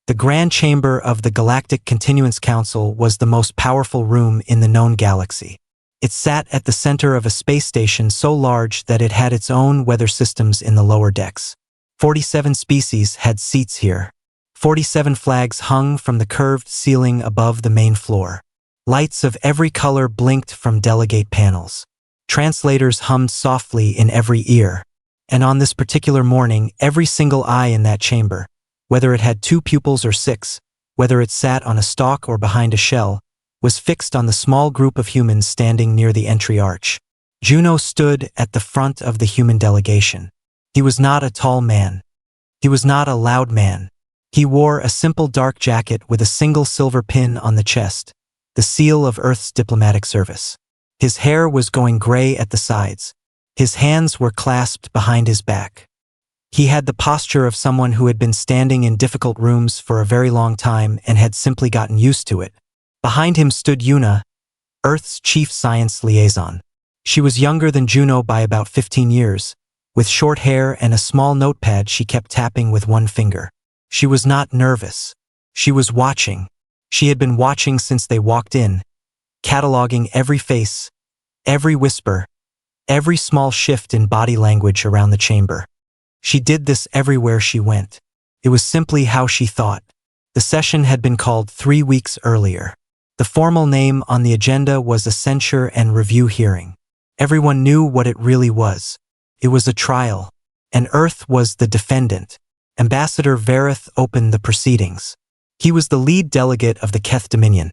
The Grand Chamber of the Galactic Continuance Council was the most powerful room in the known galaxy. It sat at the center of a space station so large that it had its own weather systems in the lower decks. 47 species had seats here. 47 flags hung from the curved ceiling above the main floor. Lights of every color blinked from delegate panels. Translators hummed softly in every ear. And on this particular morning, every single eye in that chamber, whether it had 2 pupils or 6, whether it sat on a stalk or behind a shell, was fixed on the small group of humans standing near the entry arch. Juno stood at the front of the human delegation. He was not a tall man. He was not a loud man. He wore a simple dark jacket with a single silver pin on the chest, the seal of Earth's diplomatic service. His hair was going gray at the sides. His hands were clasped behind his back. He had the posture of someone who had been standing in difficult rooms for a very long time and had simply gotten used to it. Behind him stood Yuna, Earth's chief science liaison. She was younger than Juno by about 15 years. With short hair and a small notepad she kept tapping with one finger. She was not nervous. She was watching. She had been watching since they walked in, cataloging every face, every whisper, every small shift in body language around the chamber. She did this everywhere she went. It was simply how she thought. The session had been called 3 weeks earlier. The formal name on the agenda was a censure and review hearing. Everyone knew what it really was. It was a trial, and Earth was the defendant. Ambassador Vareth opened the proceedings. He was the lead delegate of the Keth Dominion,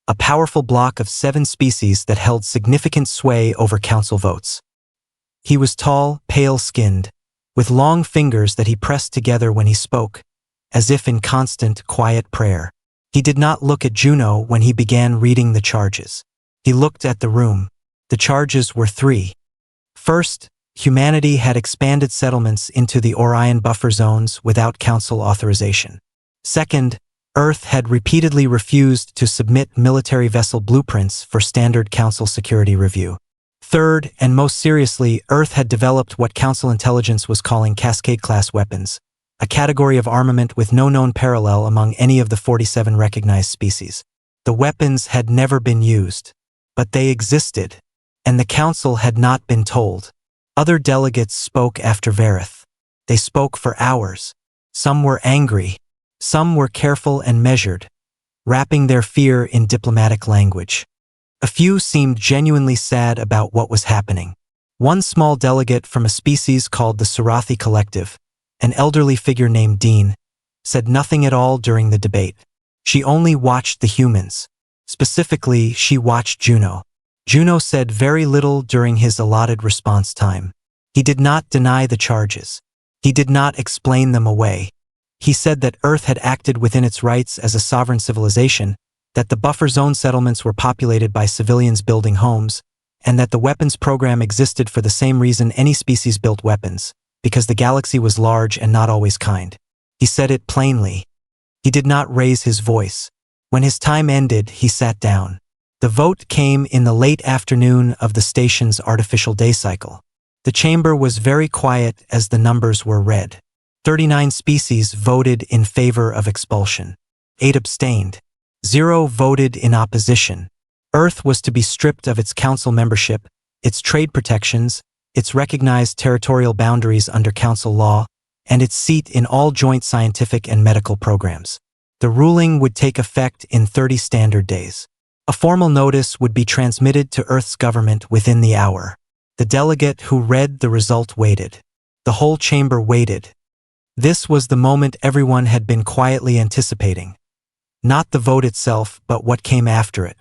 a powerful bloc of 7 species that held significant sway over council votes. He was tall, pale-skinned, with long fingers that he pressed together when he spoke, as if in constant, quiet prayer. He did not look at Juno when he began reading the charges. He looked at the room. The charges were 3. First, humanity had expanded settlements into the Orion buffer zones without council authorization. Second, Earth had repeatedly refused to submit military vessel blueprints for standard council security review. Third, and most seriously, Earth had developed what council intelligence was calling Cascade-class weapons, a category of armament with no known parallel among any of the 47 recognized species. The weapons had never been used, but they existed, and the council had not been told. Other delegates spoke after Vareth. They spoke for hours. Some were angry. Some were careful and measured, wrapping their fear in diplomatic language. A few seemed genuinely sad about what was happening. One small delegate from a species called the Sarathi Collective, an elderly figure named Dean, said nothing at all during the debate. She only watched the humans. Specifically, she watched Juno. Juno said very little during his allotted response time. He did not deny the charges. He did not explain them away. He said that Earth had acted within its rights as a sovereign civilization, that the buffer zone settlements were populated by civilians building homes, and that the weapons program existed for the same reason any species built weapons, because the galaxy was large and not always kind. He said it plainly. He did not raise his voice. When his time ended, he sat down. The vote came in the late afternoon of the station's artificial day cycle. The chamber was very quiet as the numbers were read. 39 species voted in favor of expulsion. 8 abstained. 0 voted in opposition. Earth was to be stripped of its council membership, its trade protections, its recognized territorial boundaries under council law, and its seat in all joint scientific and medical programs. The ruling would take effect in 30 standard days. A formal notice would be transmitted to Earth's government within the hour. The delegate who read the result waited. The whole chamber waited. This was the moment everyone had been quietly anticipating. Not the vote itself, but what came after it.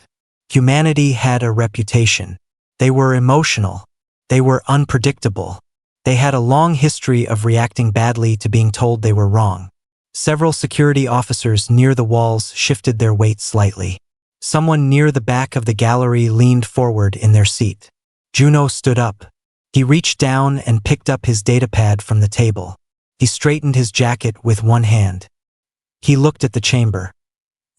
Humanity had a reputation. They were emotional. They were unpredictable. They had a long history of reacting badly to being told they were wrong. Several security officers near the walls shifted their weight slightly. Someone near the back of the gallery leaned forward in their seat. Juno stood up. He reached down and picked up his datapad from the table. He straightened his jacket with one hand. He looked at the chamber.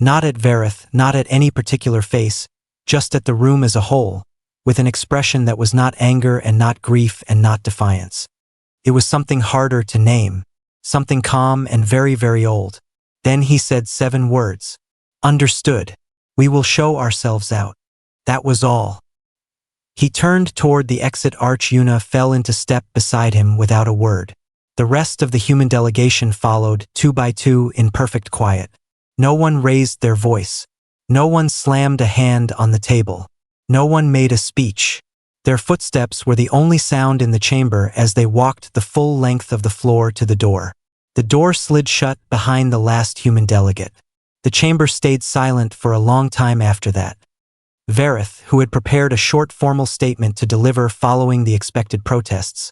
Not at Vareth, not at any particular face, just at the room as a whole, with an expression that was not anger and not grief and not defiance. It was something harder to name, something calm and very, very old. Then he said 7 words. Understood. We will show ourselves out. That was all. He turned toward the exit arch. Yuna fell into step beside him without a word. The rest of the human delegation followed, 2 by 2, in perfect quiet. No one raised their voice. No one slammed a hand on the table. No one made a speech. Their footsteps were the only sound in the chamber as they walked the full length of the floor to the door. The door slid shut behind the last human delegate. The chamber stayed silent for a long time after that. Vareth, who had prepared a short formal statement to deliver following the expected protests,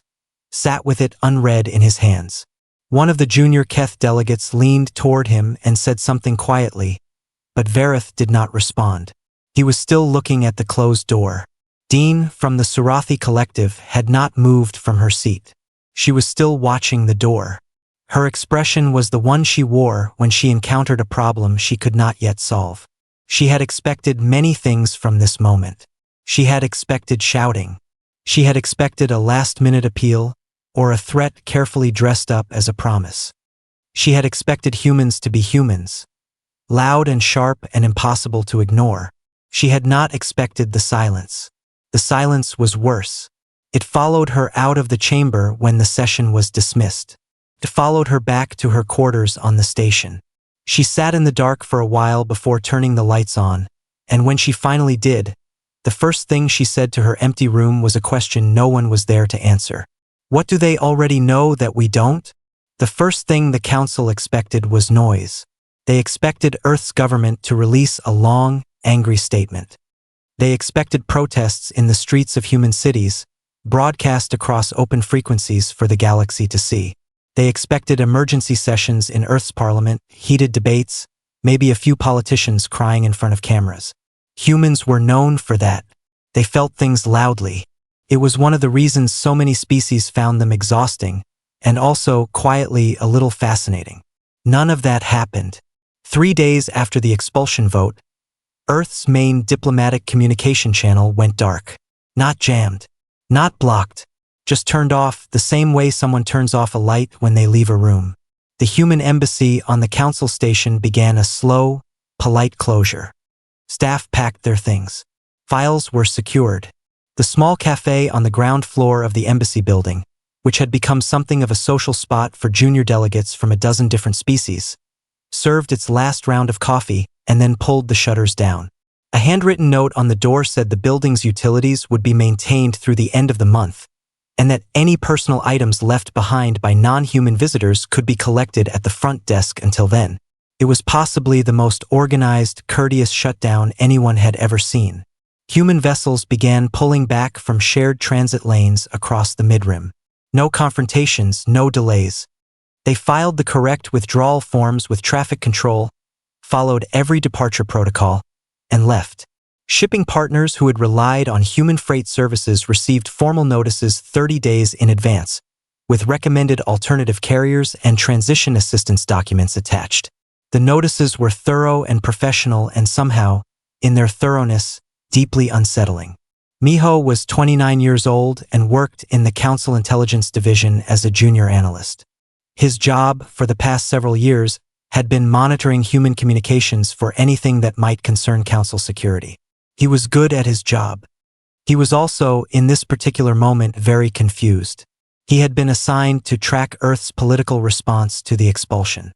sat with it unread in his hands. One of the junior Keth delegates leaned toward him and said something quietly, but Vareth did not respond. He was still looking at the closed door. Dean, from the Surathi Collective, had not moved from her seat. She was still watching the door. Her expression was the one she wore when she encountered a problem she could not yet solve. She had expected many things from this moment. She had expected shouting. She had expected a last-minute appeal, or a threat carefully dressed up as a promise. She had expected humans to be humans, loud and sharp and impossible to ignore. She had not expected the silence. The silence was worse. It followed her out of the chamber when the session was dismissed. It followed her back to her quarters on the station. She sat in the dark for a while before turning the lights on, and when she finally did, the first thing she said to her empty room was a question no one was there to answer. What do they already know that we don't? The first thing the council expected was noise. They expected Earth's government to release a long, angry statement. They expected protests in the streets of human cities, broadcast across open frequencies for the galaxy to see. They expected emergency sessions in Earth's parliament, heated debates, maybe a few politicians crying in front of cameras. Humans were known for that. They felt things loudly. It was one of the reasons so many species found them exhausting, and also, quietly, a little fascinating. None of that happened. 3 days after the expulsion vote, Earth's main diplomatic communication channel went dark. Not jammed. Not blocked. Just turned off, the same way someone turns off a light when they leave a room. The human embassy on the council station began a slow, polite closure. Staff packed their things. Files were secured. The small cafe on the ground floor of the embassy building, which had become something of a social spot for junior delegates from a dozen different species, served its last round of coffee and then pulled the shutters down. A handwritten note on the door said the building's utilities would be maintained through the end of the month, and that any personal items left behind by non-human visitors could be collected at the front desk until then. It was possibly the most organized, courteous shutdown anyone had ever seen. Human vessels began pulling back from shared transit lanes across the midrim. No confrontations, no delays. They filed the correct withdrawal forms with traffic control, followed every departure protocol, and left. Shipping partners who had relied on human freight services received formal notices 30 days in advance, with recommended alternative carriers and transition assistance documents attached. The notices were thorough and professional and somehow, in their thoroughness, deeply unsettling. Miho was 29 years old and worked in the Council Intelligence Division as a junior analyst. His job, for the past several years, had been monitoring human communications for anything that might concern Council security. He was good at his job. He was also, in this particular moment, very confused. He had been assigned to track Earth's political response to the expulsion.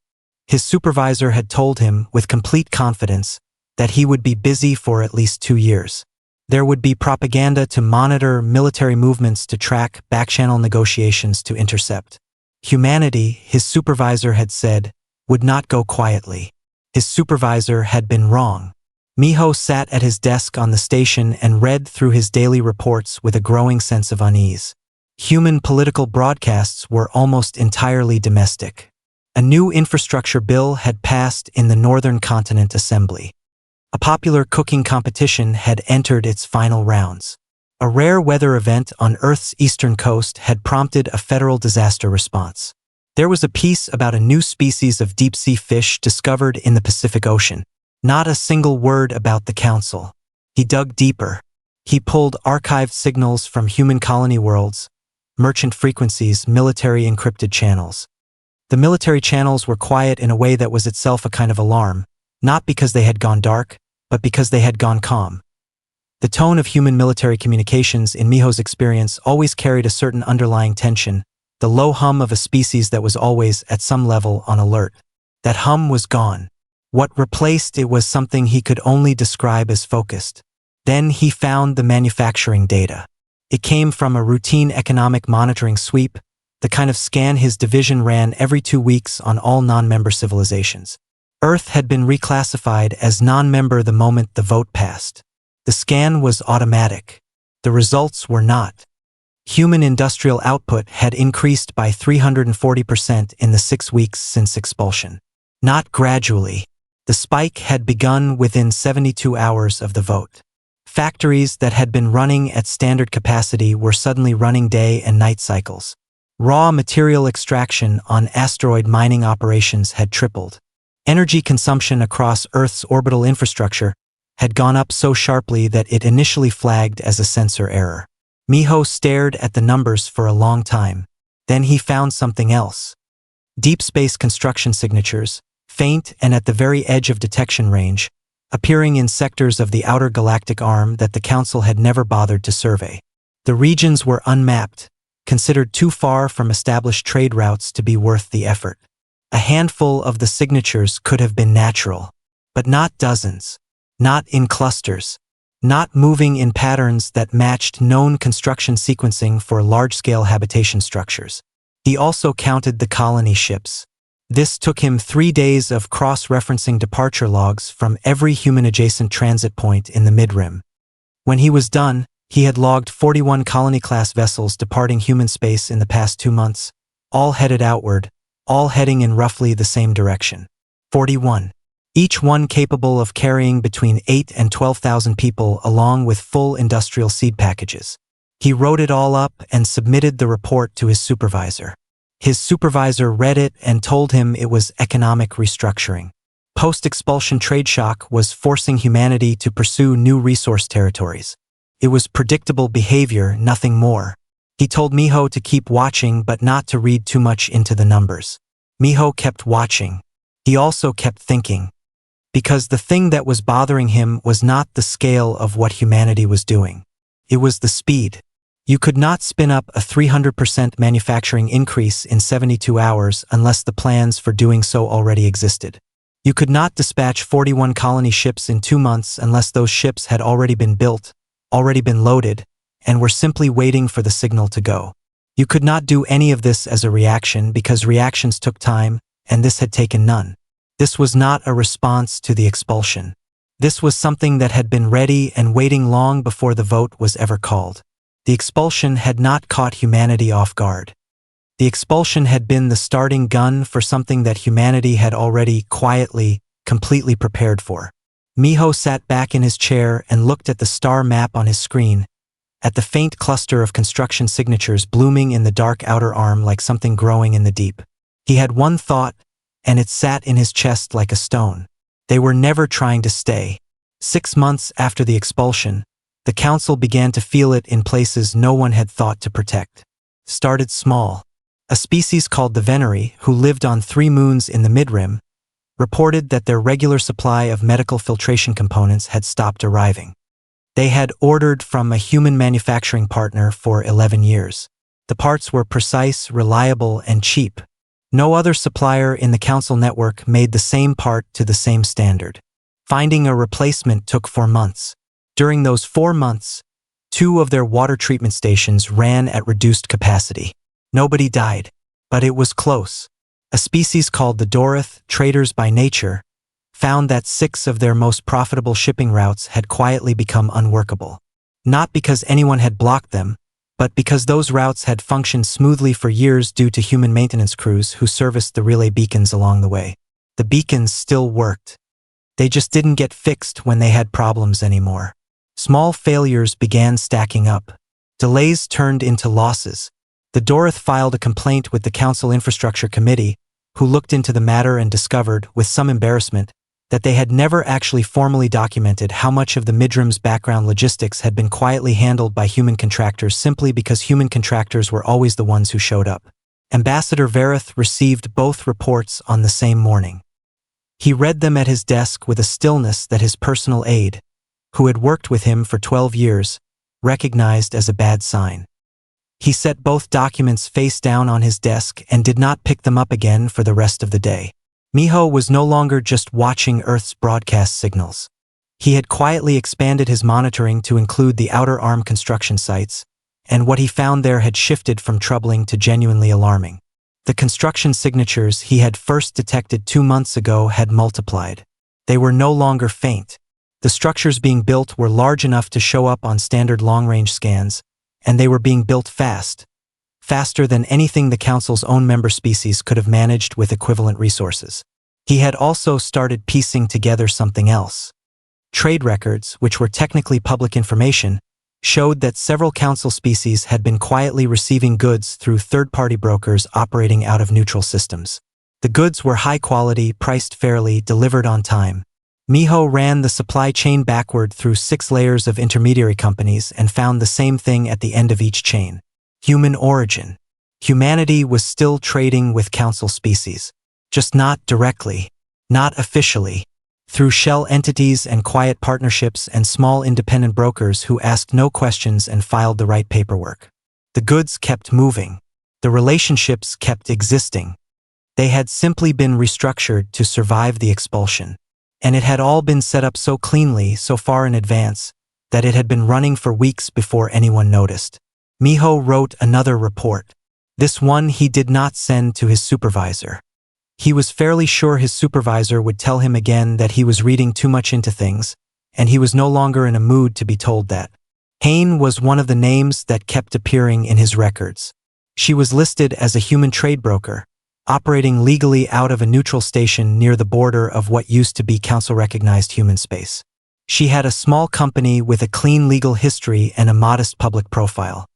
His supervisor had told him, with complete confidence, that he would be busy for at least 2 years. There would be propaganda to monitor, military movements to track, backchannel negotiations to intercept. Humanity, his supervisor had said, would not go quietly. His supervisor had been wrong. Miho sat at his desk on the station and read through his daily reports with a growing sense of unease. Human political broadcasts were almost entirely domestic. A new infrastructure bill had passed in the Northern Continent Assembly. A popular cooking competition had entered its final rounds. A rare weather event on Earth's eastern coast had prompted a federal disaster response. There was a piece about a new species of deep-sea fish discovered in the Pacific Ocean. Not a single word about the council. He dug deeper. He pulled archived signals from human colony worlds, merchant frequencies, military encrypted channels. The military channels were quiet in a way that was itself a kind of alarm, not because they had gone dark, but because they had gone calm. The tone of human military communications in Miho's experience always carried a certain underlying tension, the low hum of a species that was always, at some level, on alert. That hum was gone. What replaced it was something he could only describe as focused. Then he found the manufacturing data. It came from a routine economic monitoring sweep, the kind of scan his division ran every 2 weeks on all non-member civilizations. Earth had been reclassified as non-member the moment the vote passed. The scan was automatic. The results were not. Human industrial output had increased by 340% in the 6 weeks since expulsion. Not gradually. The spike had begun within 72 hours of the vote. Factories that had been running at standard capacity were suddenly running day and night cycles. Raw material extraction on asteroid mining operations had tripled. Energy consumption across Earth's orbital infrastructure had gone up so sharply that it initially flagged as a sensor error. Miho stared at the numbers for a long time. Then he found something else. Deep space construction signatures, faint and at the very edge of detection range, appearing in sectors of the outer galactic arm that the Council had never bothered to survey. The regions were unmapped, considered too far from established trade routes to be worth the effort. A handful of the signatures could have been natural, but not dozens. Not in clusters, not moving in patterns that matched known construction sequencing for large-scale habitation structures. He also counted the colony ships. This took him 3 days of cross-referencing departure logs from every human-adjacent transit point in the mid-rim. When he was done, he had logged 41 colony-class vessels departing human space in the past 2 months, all headed outward, all heading in roughly the same direction. 41. Each one capable of carrying between 8 and 12,000 people along with full industrial seed packages. He wrote it all up and submitted the report to his supervisor. His supervisor read it and told him it was economic restructuring. Post-expulsion trade shock was forcing humanity to pursue new resource territories. It was predictable behavior, nothing more. He told Miho to keep watching but not to read too much into the numbers. Miho kept watching. He also kept thinking. Because the thing that was bothering him was not the scale of what humanity was doing. It was the speed. You could not spin up a 300% manufacturing increase in 72 hours unless the plans for doing so already existed. You could not dispatch 41 colony ships in 2 months unless those ships had already been built, already been loaded, and were simply waiting for the signal to go. You could not do any of this as a reaction because reactions took time, and this had taken none. This was not a response to the expulsion. This was something that had been ready and waiting long before the vote was ever called. The expulsion had not caught humanity off guard. The expulsion had been the starting gun for something that humanity had already, quietly, completely prepared for. Miho sat back in his chair and looked at the star map on his screen, at the faint cluster of construction signatures blooming in the dark outer arm like something growing in the deep. He had one thought, and it sat in his chest like a stone. They were never trying to stay. 6 months after the expulsion, the Council began to feel it in places no one had thought to protect. Started small. A species called the Venery, who lived on 3 moons in the mid-rim, reported that their regular supply of medical filtration components had stopped arriving. They had ordered from a human manufacturing partner for 11 years. The parts were precise, reliable, and cheap. No other supplier in the Council network made the same part to the same standard. Finding a replacement took 4 months. During those 4 months, 2 of their water treatment stations ran at reduced capacity. Nobody died, but it was close. A species called the Doroth, traders by nature, found that 6 of their most profitable shipping routes had quietly become unworkable. Not because anyone had blocked them, but because those routes had functioned smoothly for years due to human maintenance crews who serviced the relay beacons along the way. The beacons still worked. They just didn't get fixed when they had problems anymore. Small failures began stacking up. Delays turned into losses. The Doroth filed a complaint with the Council Infrastructure Committee, who looked into the matter and discovered, with some embarrassment, that they had never actually formally documented how much of the Midrim's background logistics had been quietly handled by human contractors simply because human contractors were always the ones who showed up. Ambassador Verith received both reports on the same morning. He read them at his desk with a stillness that his personal aide, who had worked with him for 12 years, recognized as a bad sign. He set both documents face down on his desk and did not pick them up again for the rest of the day. Miho was no longer just watching Earth's broadcast signals. He had quietly expanded his monitoring to include the outer arm construction sites, and what he found there had shifted from troubling to genuinely alarming. The construction signatures he had first detected 2 months ago had multiplied. They were no longer faint. The structures being built were large enough to show up on standard long-range scans, and they were being built fast, faster than anything the Council's own member species could have managed with equivalent resources. He had also started piecing together something else. Trade records, which were technically public information, showed that several Council species had been quietly receiving goods through third-party brokers operating out of neutral systems. The goods were high quality, priced fairly, delivered on time. Miho ran the supply chain backward through 6 layers of intermediary companies and found the same thing at the end of each chain. Human origin. Humanity was still trading with Council species. Just not directly, not officially. Through shell entities and quiet partnerships and small independent brokers who asked no questions and filed the right paperwork. The goods kept moving. The relationships kept existing. They had simply been restructured to survive the expulsion. And it had all been set up so cleanly, so far in advance, that it had been running for weeks before anyone noticed. Miho wrote another report. This one he did not send to his supervisor. He was fairly sure his supervisor would tell him again that he was reading too much into things, and he was no longer in a mood to be told that. Hain was one of the names that kept appearing in his records. She was listed as a human trade broker, operating legally out of a neutral station near the border of what used to be Council-recognized human space. She had a small company with a clean legal history and a modest public profile.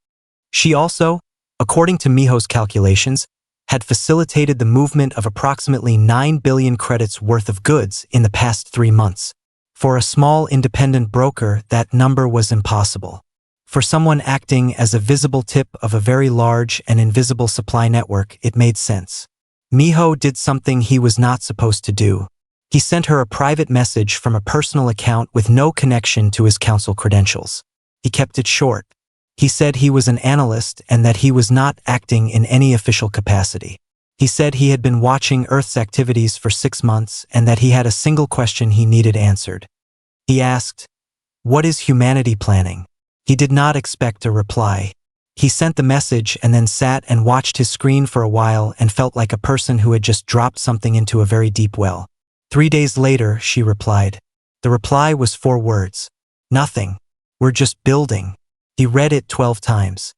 She also, according to Miho's calculations, had facilitated the movement of approximately 9 billion credits worth of goods in the past 3 months. For a small independent broker, that number was impossible. For someone acting as a visible tip of a very large and invisible supply network, it made sense. Miho did something he was not supposed to do. He sent her a private message from a personal account with no connection to his Council credentials. He kept it short. He said he was an analyst and that he was not acting in any official capacity. He said he had been watching Earth's activities for 6 months and that he had a single question he needed answered. He asked, "What is humanity planning?" He did not expect a reply. He sent the message and then sat and watched his screen for a while and felt like a person who had just dropped something into a very deep well. 3 days later, she replied. The reply was 4 words. "Nothing. We're just building." He read it 12 times.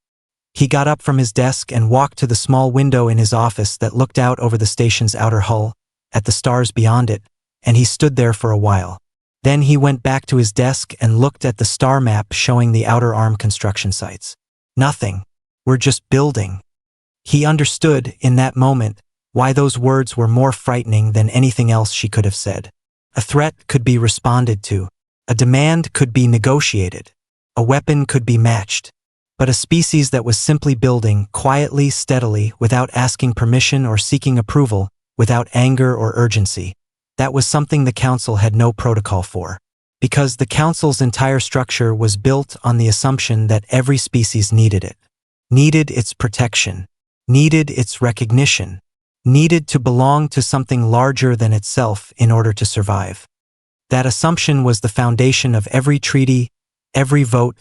He got up from his desk and walked to the small window in his office that looked out over the station's outer hull, at the stars beyond it, and he stood there for a while. Then he went back to his desk and looked at the star map showing the outer arm construction sites. "Nothing. We're just building." He understood, in that moment, why those words were more frightening than anything else she could have said. A threat could be responded to. A demand could be negotiated. A weapon could be matched. But a species that was simply building, quietly, steadily, without asking permission or seeking approval, without anger or urgency, that was something the Council had no protocol for. Because the Council's entire structure was built on the assumption that every species needed it. Needed its protection. Needed its recognition. Needed to belong to something larger than itself in order to survive. That assumption was the foundation of every treaty, every vote,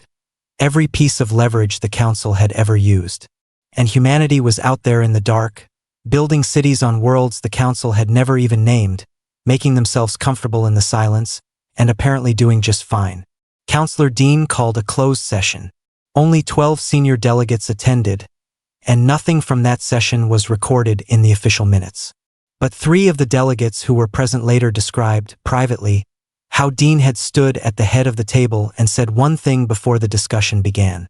every piece of leverage the Council had ever used. And humanity was out there in the dark, building cities on worlds the Council had never even named, making themselves comfortable in the silence, and apparently doing just fine. Councillor Dean called a closed session. Only 12 senior delegates attended, and nothing from that session was recorded in the official minutes. But 3 of the delegates who were present later described, privately, how Dean had stood at the head of the table and said one thing before the discussion began.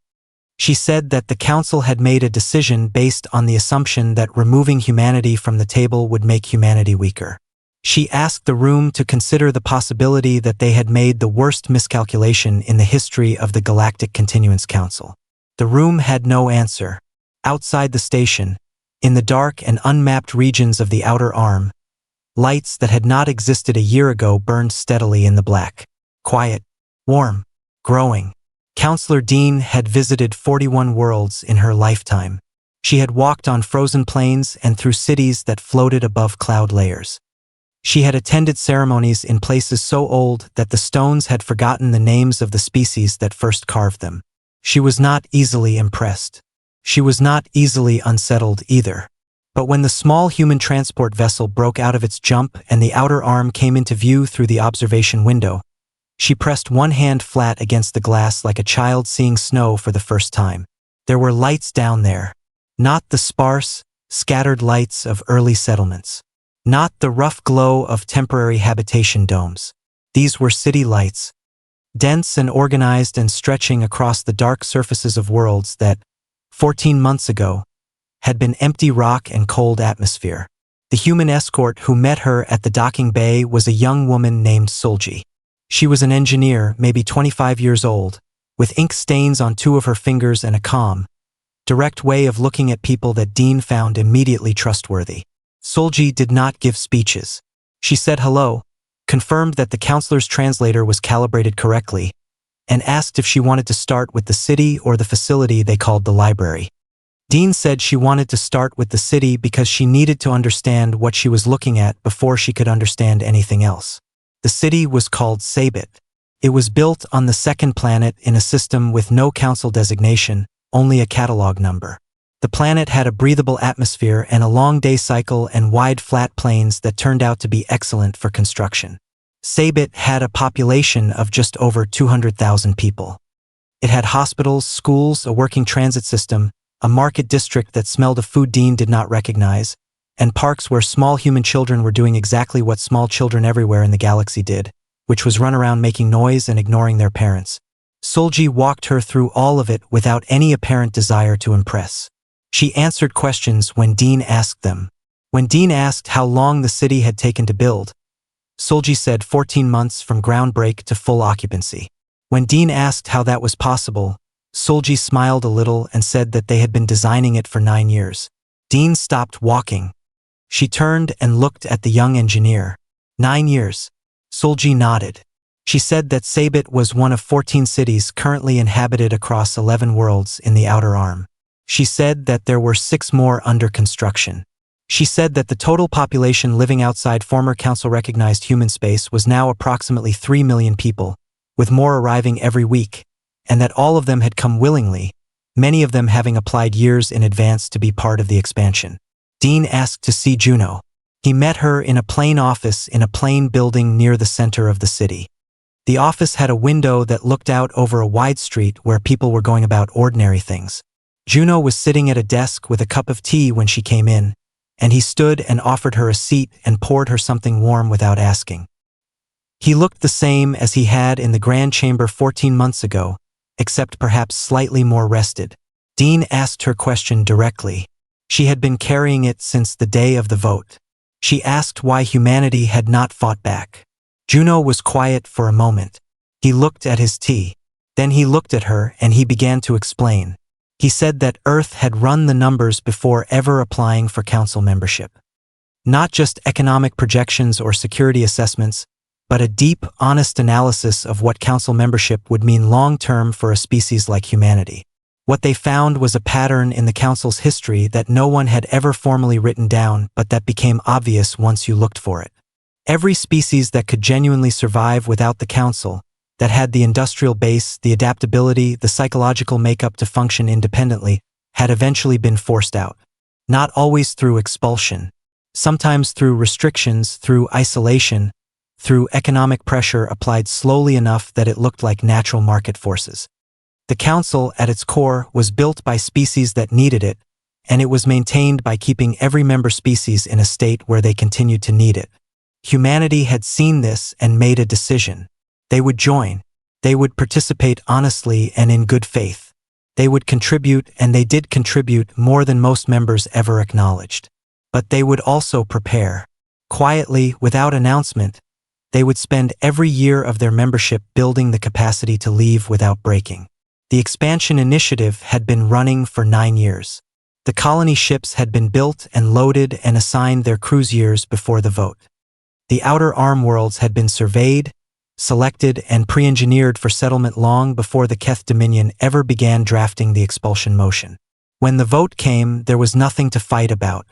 She said that the Council had made a decision based on the assumption that removing humanity from the table would make humanity weaker. She asked the room to consider the possibility that they had made the worst miscalculation in the history of the Galactic Continuance Council. The room had no answer. Outside the station, In the dark and unmapped regions of the outer arm, lights that had not existed a year ago burned steadily in the black. Quiet, warm, growing. Counselor Dean had visited 41 worlds in her lifetime. She had walked on frozen plains and through cities that floated above cloud layers. She had attended ceremonies in places so old that the stones had forgotten the names of the species that first carved them. She was not easily impressed. She was not easily unsettled either. But when the small human transport vessel broke out of its jump and the outer arm came into view through the observation window, she pressed one hand flat against the glass like a child seeing snow for the first time. There were lights down there. Not the sparse, scattered lights of early settlements. Not the rough glow of temporary habitation domes. These were city lights, dense and organized and stretching across the dark surfaces of worlds that, 14 months ago, had been empty rock and cold atmosphere. The human escort who met her at the docking bay was a young woman named Solji. She was an engineer, maybe 25 years old, with ink stains on 2 of her fingers and a calm, direct way of looking at people that Dean found immediately trustworthy. Solji did not give speeches. She said hello, confirmed that the counselor's translator was calibrated correctly, and asked if she wanted to start with the city or the facility they called the library. Dean said she wanted to start with the city because she needed to understand what she was looking at before she could understand anything else. The city was called Sabit. It was built on the second planet in a system with no council designation, only a catalog number. The planet had a breathable atmosphere and a long day cycle and wide flat plains that turned out to be excellent for construction. Sabit had a population of just over 200,000 people. It had hospitals, schools, a working transit system, a market district that smelled of food Dean did not recognize, and parks where small human children were doing exactly what small children everywhere in the galaxy did, which was run around making noise and ignoring their parents. Solji walked her through all of it without any apparent desire to impress. She answered questions when Dean asked them. When Dean asked how long the city had taken to build, Solji said 14 months from ground break to full occupancy. When Dean asked how that was possible, Solji smiled a little and said that they had been designing it for 9 years. Dean stopped walking. She turned and looked at the young engineer. 9 years. Solji nodded. She said that Sabit was one of 14 cities currently inhabited across 11 worlds in the outer arm. She said that there were 6 more under construction. She said that the total population living outside former council-recognized human space was now approximately 3 million people, with more arriving every week, and that all of them had come willingly, many of them having applied years in advance to be part of the expansion. Dean asked to see Juno. He met her in a plain office in a plain building near the center of the city. The office had a window that looked out over a wide street where people were going about ordinary things. Juno was sitting at a desk with a cup of tea when she came in, and he stood and offered her a seat and poured her something warm without asking. He looked the same as he had in the grand chamber 14 months ago, except perhaps slightly more rested. Dean asked her question directly. She had been carrying it since the day of the vote. She asked why humanity had not fought back. Juno was quiet for a moment. He looked at his tea. Then he looked at her and he began to explain. He said that Earth had run the numbers before ever applying for council membership. Not just economic projections or security assessments, but a deep, honest analysis of what council membership would mean long-term for a species like humanity. What they found was a pattern in the council's history that no one had ever formally written down, but that became obvious once you looked for it. Every species that could genuinely survive without the council, that had the industrial base, the adaptability, the psychological makeup to function independently, had eventually been forced out. Not always through expulsion. Sometimes through restrictions, through isolation, through economic pressure applied slowly enough that it looked like natural market forces. The council, at its core, was built by species that needed it, and it was maintained by keeping every member species in a state where they continued to need it. Humanity had seen this and made a decision. They would join. They would participate honestly and in good faith. They would contribute, and they did contribute more than most members ever acknowledged. But they would also prepare. Quietly, without announcement, they would spend every year of their membership building the capacity to leave without breaking. The expansion initiative had been running for 9 years. The colony ships had been built and loaded and assigned their cruise years before the vote. The outer arm worlds had been surveyed, selected, and pre-engineered for settlement long before the Keth Dominion ever began drafting the expulsion motion. When the vote came, there was nothing to fight about.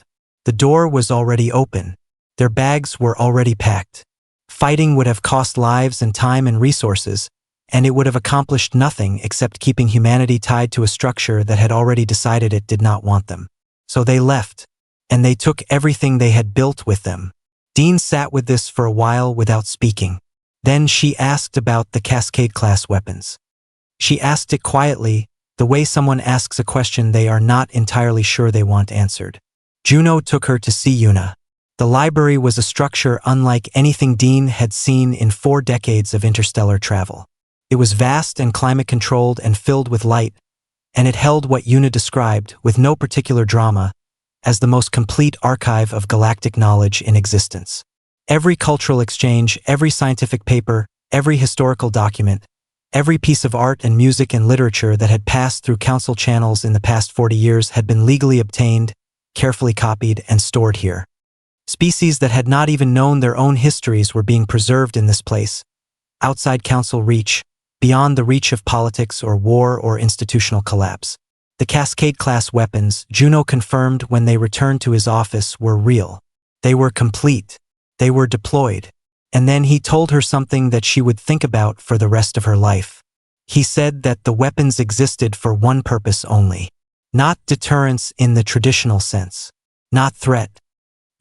The door was already open. Their bags were already packed. Fighting would have cost lives and time and resources, and it would have accomplished nothing except keeping humanity tied to a structure that had already decided it did not want them. So they left, and they took everything they had built with them. Dean sat with this for a while without speaking. Then she asked about the Cascade-class weapons. She asked it quietly, the way someone asks a question they are not entirely sure they want answered. Juno took her to see Una. The library was a structure unlike anything Dean had seen in 4 decades of interstellar travel. It was vast and climate-controlled and filled with light, and it held what Una described, with no particular drama, as the most complete archive of galactic knowledge in existence. Every cultural exchange, every scientific paper, every historical document, every piece of art and music and literature that had passed through council channels in the past 40 years had been legally obtained, carefully copied, and stored here. Species that had not even known their own histories were being preserved in this place, outside council reach, beyond the reach of politics or war or institutional collapse. The Cascade-class weapons, Juno confirmed when they returned to his office, were real. They were complete. They were deployed. And then he told her something that she would think about for the rest of her life. He said that the weapons existed for one purpose only. Not deterrence in the traditional sense. Not threat.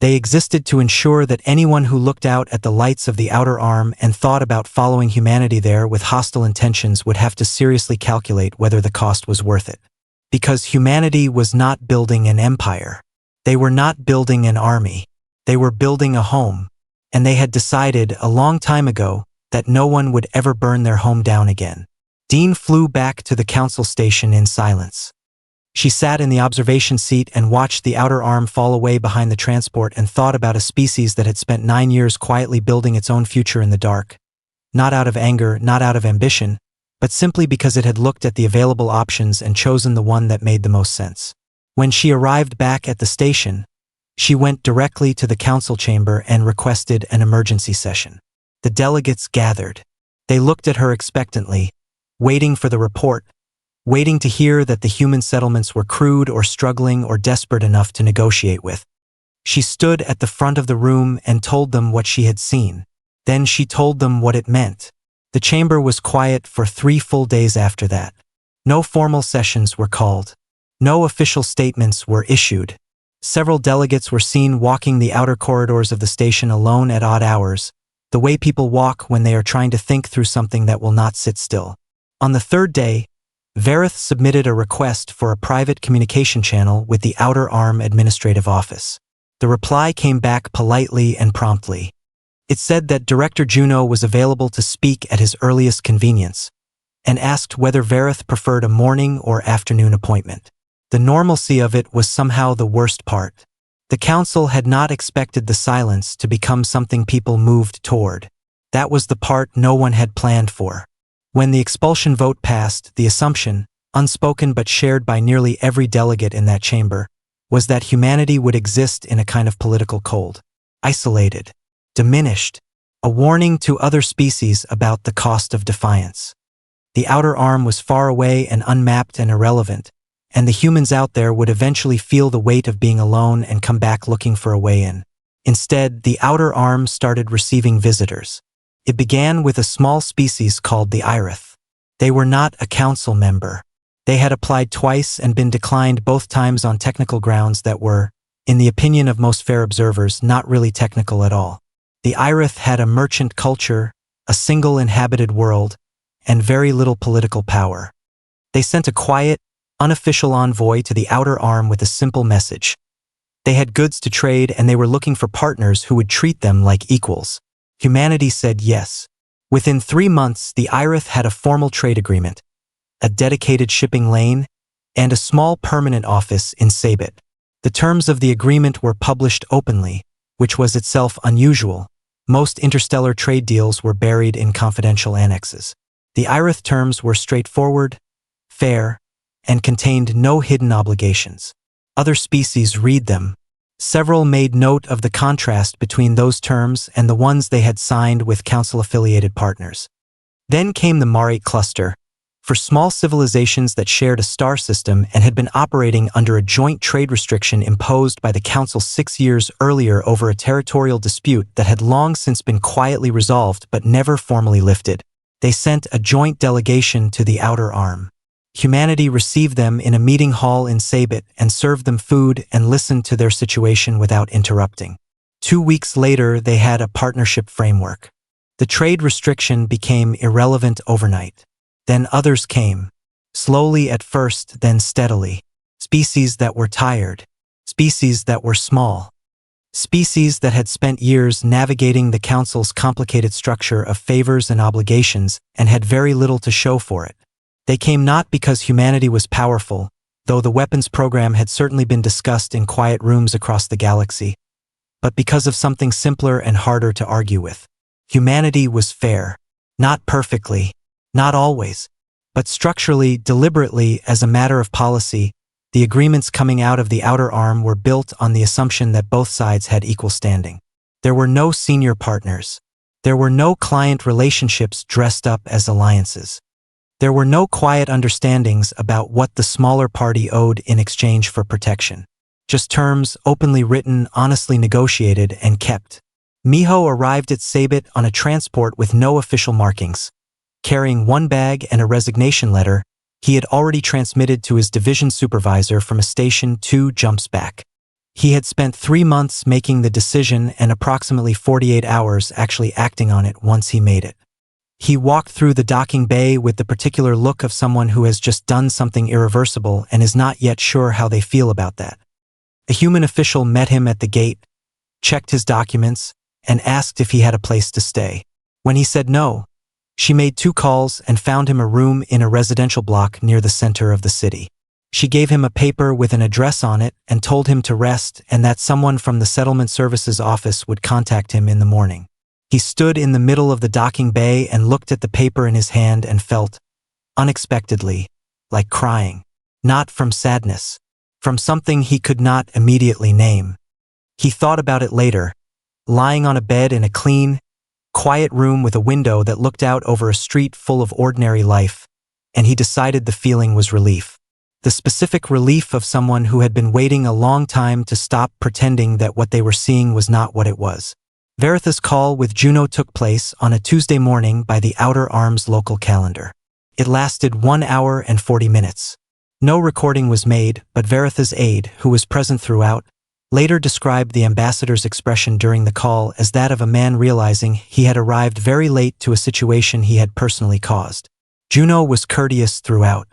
They existed to ensure that anyone who looked out at the lights of the outer arm and thought about following humanity there with hostile intentions would have to seriously calculate whether the cost was worth it. Because humanity was not building an empire. They were not building an army. They were building a home. And they had decided a long time ago that no one would ever burn their home down again. Dean flew back to the council station in silence. She sat in the observation seat and watched the outer arm fall away behind the transport and thought about a species that had spent 9 years quietly building its own future in the dark. Not out of anger, not out of ambition, but simply because it had looked at the available options and chosen the one that made the most sense. When she arrived back at the station, she went directly to the council chamber and requested an emergency session. The delegates gathered. They looked at her expectantly, waiting for the report, waiting to hear that the human settlements were crude or struggling or desperate enough to negotiate with. She stood at the front of the room and told them what she had seen. Then she told them what it meant. The chamber was quiet for 3 full days after that. No formal sessions were called. No official statements were issued. Several delegates were seen walking the outer corridors of the station alone at odd hours, the way people walk when they are trying to think through something that will not sit still. On the 3rd day, Vareth submitted a request for a private communication channel with the Outer Arm Administrative Office. The reply came back politely and promptly. It said that Director Juno was available to speak at his earliest convenience, and asked whether Vareth preferred a morning or afternoon appointment. The normalcy of it was somehow the worst part. The council had not expected the silence to become something people moved toward. That was the part no one had planned for. When the expulsion vote passed, the assumption, unspoken but shared by nearly every delegate in that chamber, was that humanity would exist in a kind of political cold. Isolated. Diminished. A warning to other species about the cost of defiance. The outer arm was far away and unmapped and irrelevant, and the humans out there would eventually feel the weight of being alone and come back looking for a way in. Instead, the outer arm started receiving visitors. It began with a small species called the Irith. They were not a council member. They had applied twice and been declined both times on technical grounds that were, in the opinion of most fair observers, not really technical at all. The Irith had a merchant culture, a single inhabited world, and very little political power. They sent a quiet, unofficial envoy to the outer arm with a simple message. They had goods to trade and they were looking for partners who would treat them like equals. Humanity said yes. Within 3 months, the Irith had a formal trade agreement, a dedicated shipping lane, and a small permanent office in Sabit. The terms of the agreement were published openly, which was itself unusual. Most interstellar trade deals were buried in confidential annexes. The Irith terms were straightforward, fair, and contained no hidden obligations. Other species read them. Several made note of the contrast between those terms and the ones they had signed with council-affiliated partners. Then came the Marate cluster, for small civilizations that shared a star system and had been operating under a joint trade restriction imposed by the Council 6 years earlier over a territorial dispute that had long since been quietly resolved but never formally lifted. They sent a joint delegation to the Outer Arm. Humanity received them in a meeting hall in Sabit and served them food and listened to their situation without interrupting. 2 weeks later, they had a partnership framework. The trade restriction became irrelevant overnight. Then others came. Slowly at first, then steadily. Species that were tired. Species that were small. Species that had spent years navigating the Council's complicated structure of favors and obligations and had very little to show for it. They came not because humanity was powerful, though the weapons program had certainly been discussed in quiet rooms across the galaxy, but because of something simpler and harder to argue with. Humanity was fair. Not perfectly. Not always, but structurally, deliberately, as a matter of policy. The agreements coming out of the Outer Arm were built on the assumption that both sides had equal standing. There were no senior partners. There were no client relationships dressed up as alliances. There were no quiet understandings about what the smaller party owed in exchange for protection. Just terms, openly written, honestly negotiated, and kept. Miho arrived at Sabit on a transport with no official markings. Carrying one bag and a resignation letter, he had already transmitted to his division supervisor from a station 2 jumps back. He had spent 3 months making the decision and approximately 48 hours actually acting on it once he made it. He walked through the docking bay with the particular look of someone who has just done something irreversible and is not yet sure how they feel about that. A human official met him at the gate, checked his documents, and asked if he had a place to stay. When he said no, she made 2 calls and found him a room in a residential block near the center of the city. She gave him a paper with an address on it and told him to rest and that someone from the Settlement Services office would contact him in the morning. He stood in the middle of the docking bay and looked at the paper in his hand and felt, unexpectedly, like crying. Not from sadness. From something he could not immediately name. He thought about it later, lying on a bed in a clean, quiet room with a window that looked out over a street full of ordinary life, and he decided the feeling was relief. The specific relief of someone who had been waiting a long time to stop pretending that what they were seeing was not what it was. Veritha's call with Juno took place on a Tuesday morning by the Outer Arm's local calendar. It lasted 1 hour and 40 minutes. No recording was made, but Veritha's aide, who was present throughout, later described the ambassador's expression during the call as that of a man realizing he had arrived very late to a situation he had personally caused. Juno was courteous throughout.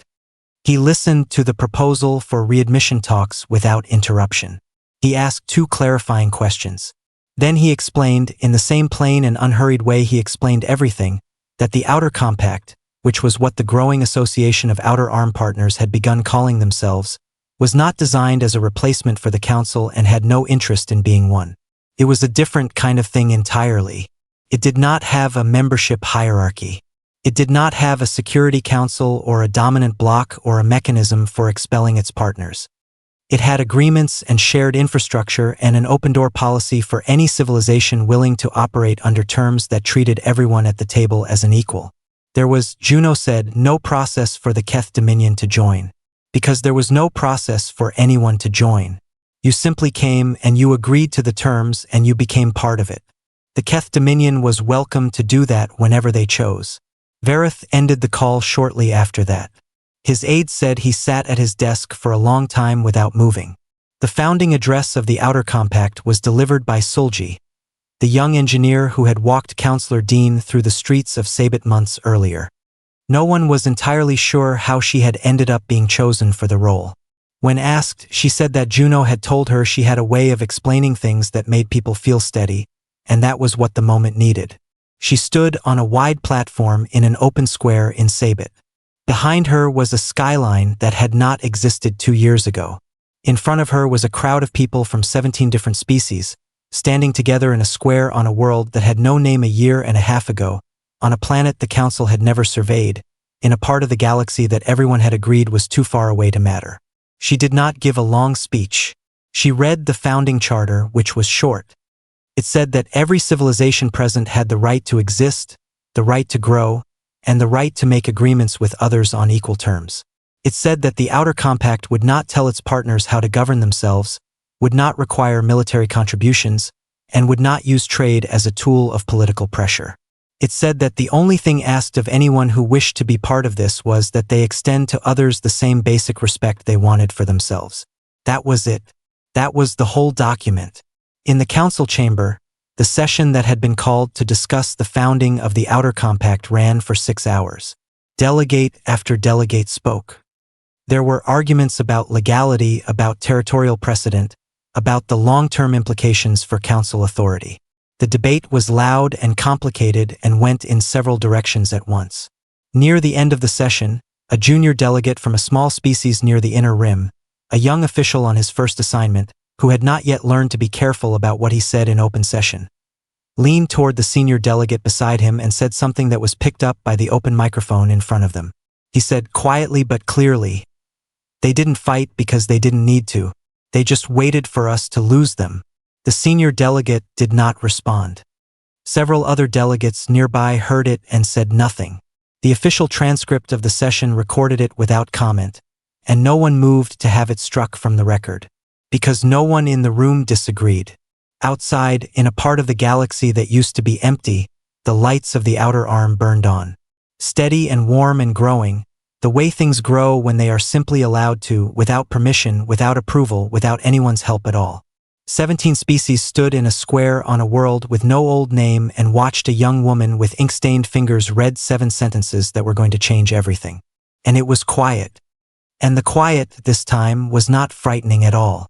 He listened to the proposal for readmission talks without interruption. He asked 2 clarifying questions. Then he explained, in the same plain and unhurried way he explained everything, that the Outer Compact, which was what the growing association of Outer Arm partners had begun calling themselves, was not designed as a replacement for the Council and had no interest in being one. It was a different kind of thing entirely. It did not have a membership hierarchy. It did not have a security council or a dominant bloc or a mechanism for expelling its partners. It had agreements and shared infrastructure and an open-door policy for any civilization willing to operate under terms that treated everyone at the table as an equal. There was, Juno said, no process for the Keth Dominion to join. Because there was no process for anyone to join. You simply came and you agreed to the terms and you became part of it. The Keth Dominion was welcome to do that whenever they chose. Verith ended the call shortly after that. His aide said he sat at his desk for a long time without moving. The founding address of the Outer Compact was delivered by Sulji, the young engineer who had walked Counselor Dean through the streets of Sabit months earlier. No one was entirely sure how she had ended up being chosen for the role. When asked, she said that Juno had told her she had a way of explaining things that made people feel steady, and that was what the moment needed. She stood on a wide platform in an open square in Sabit. Behind her was a skyline that had not existed 2 years ago. In front of her was a crowd of people from 17 different species, standing together in a square on a world that had no name a year and a half ago, on a planet the Council had never surveyed, in a part of the galaxy that everyone had agreed was too far away to matter. She did not give a long speech. She read the founding charter, which was short. It said that every civilization present had the right to exist, the right to grow, and the right to make agreements with others on equal terms. It said that the Outer Compact would not tell its partners how to govern themselves, would not require military contributions, and would not use trade as a tool of political pressure. It said that the only thing asked of anyone who wished to be part of this was that they extend to others the same basic respect they wanted for themselves. That was it. That was the whole document. In the council chamber, the session that had been called to discuss the founding of the Outer Compact ran for 6 hours. Delegate after delegate spoke. There were arguments about legality, about territorial precedent, about the long-term implications for council authority. The debate was loud and complicated and went in several directions at once. Near the end of the session, a junior delegate from a small species near the inner rim, a young official on his first assignment, who had not yet learned to be careful about what he said in open session, leaned toward the senior delegate beside him and said something that was picked up by the open microphone in front of them. He said quietly but clearly, "They didn't fight because they didn't need to. They just waited for us to lose them." The senior delegate did not respond. Several other delegates nearby heard it and said nothing. The official transcript of the session recorded it without comment, and no one moved to have it struck from the record. Because no one in the room disagreed. Outside, in a part of the galaxy that used to be empty, the lights of the outer arm burned on. Steady and warm and growing, the way things grow when they are simply allowed to, without permission, without approval, without anyone's help at all. 17 species stood in a square on a world with no old name and watched a young woman with ink-stained fingers read 7 sentences that were going to change everything. And it was quiet. And the quiet, this time, was not frightening at all.